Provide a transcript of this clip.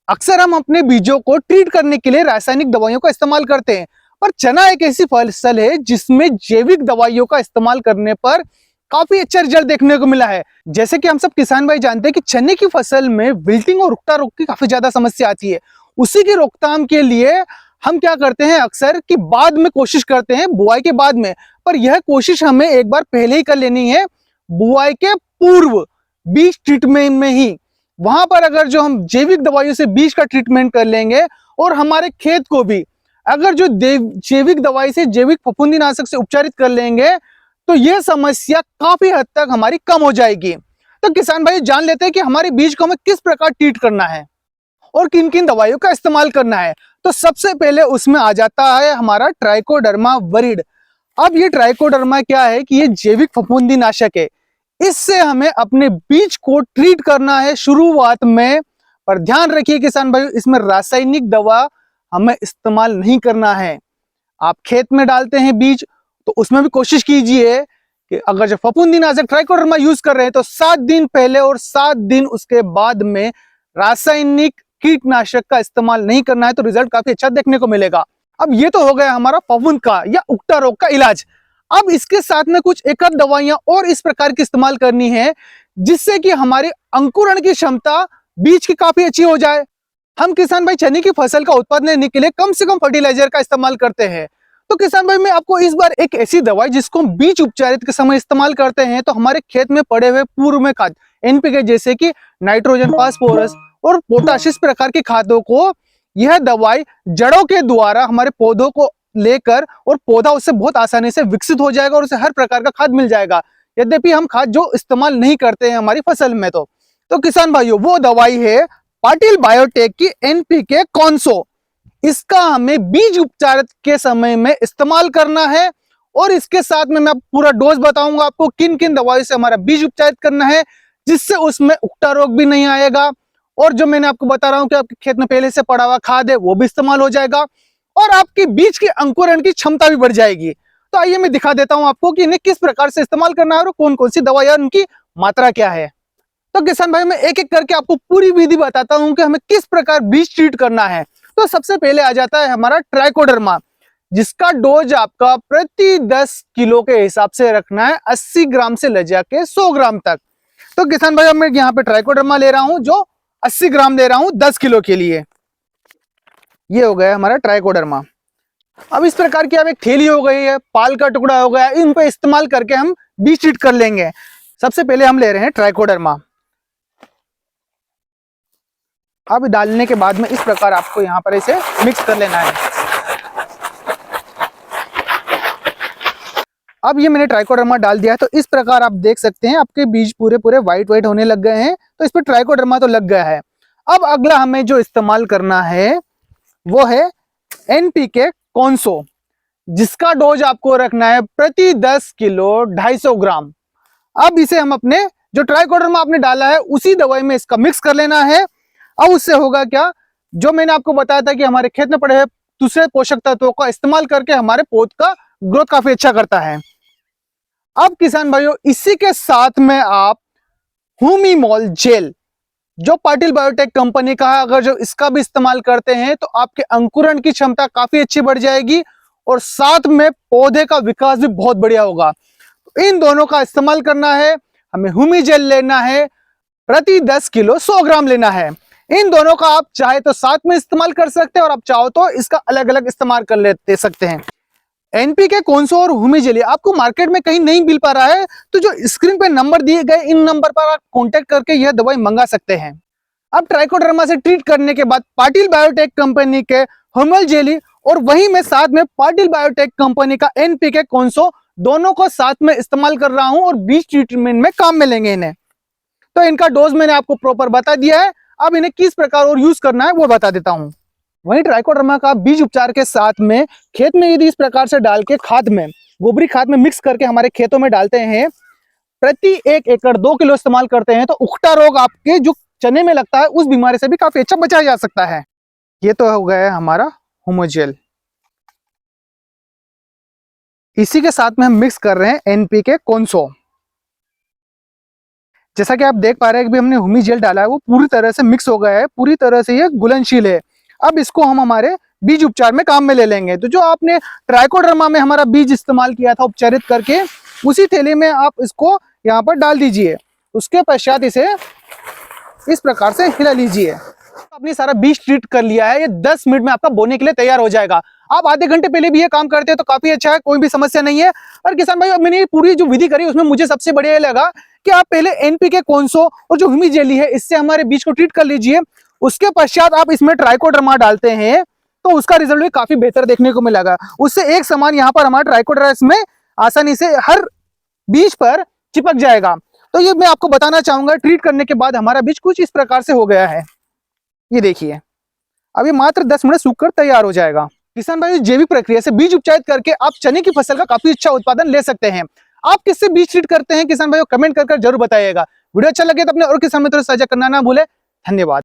अक्सर हम अपने बीजों को ट्रीट करने के लिए रासायनिक दवाइयों का इस्तेमाल करते हैं, पर चना एक ऐसी फसल है जिसमें जैविक दवाइयों का इस्तेमाल करने पर काफी अच्छा रिजल्ट देखने को मिला है। जैसे कि हम सब किसान भाई जानते हैं कि चने की फसल में विल्टिंग और रुखता रोग की काफी ज्यादा समस्या आती है। उसी की रोकथाम के लिए हम क्या करते हैं अक्सर कि बाद में कोशिश करते हैं, बुआई के बाद में, पर यह कोशिश हमें एक बार पहले ही कर लेनी है, बुआई के पूर्व बीज ट्रीटमेंट में ही। वहां पर अगर जो हम जैविक दवाइयों से बीज का ट्रीटमेंट कर लेंगे और हमारे खेत को भी अगर जो जैविक दवाई से, जैविक फफूंदीनाशक से उपचारित कर लेंगे, तो यह समस्या काफी हद तक हमारी कम हो जाएगी। तो किसान भाई जान लेते हैं कि हमारे बीज को हमें किस प्रकार ट्रीट करना है और किन किन दवाइयों का इस्तेमाल करना है। तो सबसे पहले उसमें आ जाता है हमारा ट्राइकोडर्मा वरिड। अब ये ट्राइकोडर्मा क्या है कि ये जैविक फफूंदीनाशक है। इससे हमें अपने बीज को ट्रीट करना है शुरुआत में। पर ध्यान रखिए किसान भाई, इसमें रासायनिक दवा हमें इस्तेमाल नहीं करना है। आप खेत में डालते हैं बीज तो उसमें भी कोशिश कीजिए कि अगर जो फफूंदीनाशक ट्राइकोडर्मा यूज कर रहे हैं तो 7 दिन पहले और 7 दिन उसके बाद में रासायनिक कीटनाशक का इस्तेमाल नहीं करना है, तो रिजल्ट काफी अच्छा देखने को मिलेगा। अब ये तो हो गया हमारा फफूंद का या उगता रोग का इलाज। अब इसके साथ में कुछ एक दवाइयां और इस प्रकार की इस्तेमाल करनी है जिससे कि हमारी अंकुरण की क्षमता बीज की काफी अच्छी हो जाए। हम किसान भाई चने की फसल का उत्पादन लेने के लिए कम से कम फर्टिलाइजर का इस्तेमाल करते हैं। तो किसान भाई मैं आपको इस बार एक ऐसी दवाई जिसको हम बीज उपचारित के समय इस्तेमाल करते हैं, तो हमारे खेत में पड़े हुए पूर्व में खाद एनपीके जैसे कि नाइट्रोजन, फास्फोरस और पोटाश, इस प्रकार की खादों को यह दवाई जड़ों के द्वारा हमारे पौधों को लेकर, और पौधा उससे बहुत आसानी से विकसित हो जाएगा और उसे हर प्रकार का खाद मिल जाएगा। यद्यपि हम खाद जो इस्तेमाल नहीं करते हैं हमारी फसल में, तो किसान भाइयों वो दवाई है पाटिल बायोटेक की एनपीके कॉन्सो। इसका हमें बीज उपचार के समय में इस्तेमाल करना है और इसके साथ में मैं पूरा डोज बताऊंगा आपको किन किन दवाई से हमारा बीज उपचारित करना है जिससे उसमें उगता रोग भी नहीं आएगा, और जो मैंने आपको बता रहा हूं कि आपके खेत में पहले से पड़ा हुआ खाद है वो भी इस्तेमाल हो जाएगा और आपके बीज के अंकुरण की क्षमता भी बढ़ जाएगी। तो आइए मैं दिखा देता हूं आपको कि इन्हें किस प्रकार से इस्तेमाल करना है और कौन कौन सी दवाइयां, उनकी मात्रा क्या है। तो किसान भाई मैं एक एक करके आपको पूरी विधि बताता हूं कि हमें किस प्रकार बीज ट्रीट करना है। तो सबसे पहले आ जाता है हमारा ट्राइकोडर्मा, जिसका डोज आपका प्रति 10 किलो के हिसाब से रखना है, 80 ग्राम से ले जाके 100 ग्राम तक। तो किसान भाई मैं यहाँ पे ट्राइकोडर्मा ले रहा हूं जो 80 ग्राम ले रहा हूं 10 किलो के लिए। ये हो गया हमारा ट्राइकोडर्मा। अब इस प्रकार की अब एक थैली हो गई है, पाल का टुकड़ा हो गया, इन पे इस्तेमाल करके हम बीज ट्रीट कर लेंगे। सबसे पहले हम ले रहे हैं ट्राइकोडर्मा। अब डालने के बाद में इस प्रकार आपको यहाँ पर इसे मिक्स कर लेना है। अब ये मैंने ट्राइकोडर्मा डाल दिया है, तो इस प्रकार आप देख सकते हैं आपके बीज पूरे पूरे व्हाइट व्हाइट होने लग गए हैं, तो इस पर ट्राइकोडर्मा तो लग गया है। अब अगला हमें जो इस्तेमाल करना है वो है एनपीके कॉन्सो, जिसका डोज आपको रखना है प्रति 10 किलो 250 ग्राम। अब इसे हम अपने जो ट्राइकोडर्मा आपने डाला है उसी दवाई में इसका मिक्स कर लेना है। अब उससे होगा क्या, जो मैंने आपको बताया था कि हमारे खेत में पड़े हुए दूसरे पोषक तत्वों का इस्तेमाल करके हमारे पौध का ग्रोथ काफी अच्छा करता है। अब किसान भाइयों इसी के साथ में आप हुमीमॉल जेल, जो पाटिल बायोटेक कंपनी का है, अगर जो इसका भी इस्तेमाल करते हैं तो आपके अंकुरण की क्षमता काफी अच्छी बढ़ जाएगी और साथ में पौधे का विकास भी बहुत बढ़िया होगा। तो इन दोनों का इस्तेमाल करना है। हमें हुमी जेल लेना है, प्रति 10 किलो 100 ग्राम लेना है। इन दोनों का आप चाहे तो साथ में इस्तेमाल कर सकते हैं और आप चाहो तो इसका अलग अलग इस्तेमाल कर ले सकते हैं। एनपीके कॉन्सो और हुमी जेली आपको मार्केट में कहीं नहीं मिल पा रहा है, तो जो स्क्रीन पे नंबर दिए गए इन नंबर पर आप कांटेक्ट करके यह दवाई मंगा सकते हैं। अब ट्राइकोडर्मा से ट्रीट करने के बाद पाटिल बायोटेक कंपनी के हुमल जेली और वहीं में साथ में पाटिल बायोटेक कंपनी का एनपीके कॉन्सो दोनों को साथ में इस्तेमाल कर रहा हूं और बीज ट्रीटमेंट में काम में लेंगे इन्हें। तो इनका डोज मैंने आपको प्रॉपर बता दिया है, अब इन्हें किस प्रकार और यूज करना है वो बता देता हूं। वहीं ट्राइकोडर्मा का बीज उपचार के साथ में खेत में यदि इस प्रकार से डाल के खाद में, गोबरी खाद में मिक्स करके हमारे खेतों में डालते हैं, प्रति 1 एकड़ 2 किलो इस्तेमाल करते हैं, तो उगता रोग आपके जो चने में लगता है उस बीमारी से भी काफी अच्छा बचाया जा सकता है। ये तो हो गया हमारा होमोजेल। इसी के साथ में हम मिक्स कर रहे हैं एनपीके कॉन्सो। जैसा कि आप देख पा रहे हैं कि हमने हुमी जेल डाला है, वो पूरी तरह से मिक्स हो गया है, पूरी तरह से ये घुलनशील है। अब इसको हम हमारे बीज उपचार में काम में ले लेंगे। तो जो आपने ट्राइकोडर्मा में हमारा बीज इस्तेमाल किया था उपचारित करके, उसी थैले में आप इसको यहाँ पर डाल दीजिए। उसके पश्चात इसे इस प्रकार से हिला लीजिए। आपने सारा बीज ट्रीट कर लिया है, ये 10 मिनट में आपका बोने के लिए तैयार हो जाएगा। आप आधे घंटे पहले भी ये काम करते हैं तो काफी अच्छा है, कोई भी समस्या नहीं है। और किसान भाई, मैंने पूरी जो विधि करी उसमें मुझे सबसे बढ़िया ये लगा कि आप पहले एनपीके कॉन्सो और जो हुमी जेली है इससे हमारे बीज को ट्रीट कर लीजिए। उसके पश्चात आप इसमें ट्राइकोडर्मा डालते हैं तो उसका रिजल्ट भी काफी बेहतर देखने को मिलेगा। उससे एक समान यहाँ पर हमारा ट्राइकोडर्मा इसमें आसानी से हर बीज पर चिपक जाएगा। तो ये मैं आपको बताना चाहूंगा, ट्रीट करने के बाद हमारा बीज कुछ इस प्रकार से हो गया है। ये देखिए, अभी मात्र 10 मिनट सूखकर तैयार हो जाएगा। किसान भाई, जैविक प्रक्रिया से बीज उपचारित करके आप चने की फसल का काफी अच्छा उत्पादन ले सकते हैं। आप किससे बीज ट्रीट करते हैं किसान भाइयों, कमेंट कर जरूर बताइएगा। वीडियो अच्छा लगे तो अपने और किसान मित्रों से साझा करना ना भूले। धन्यवाद।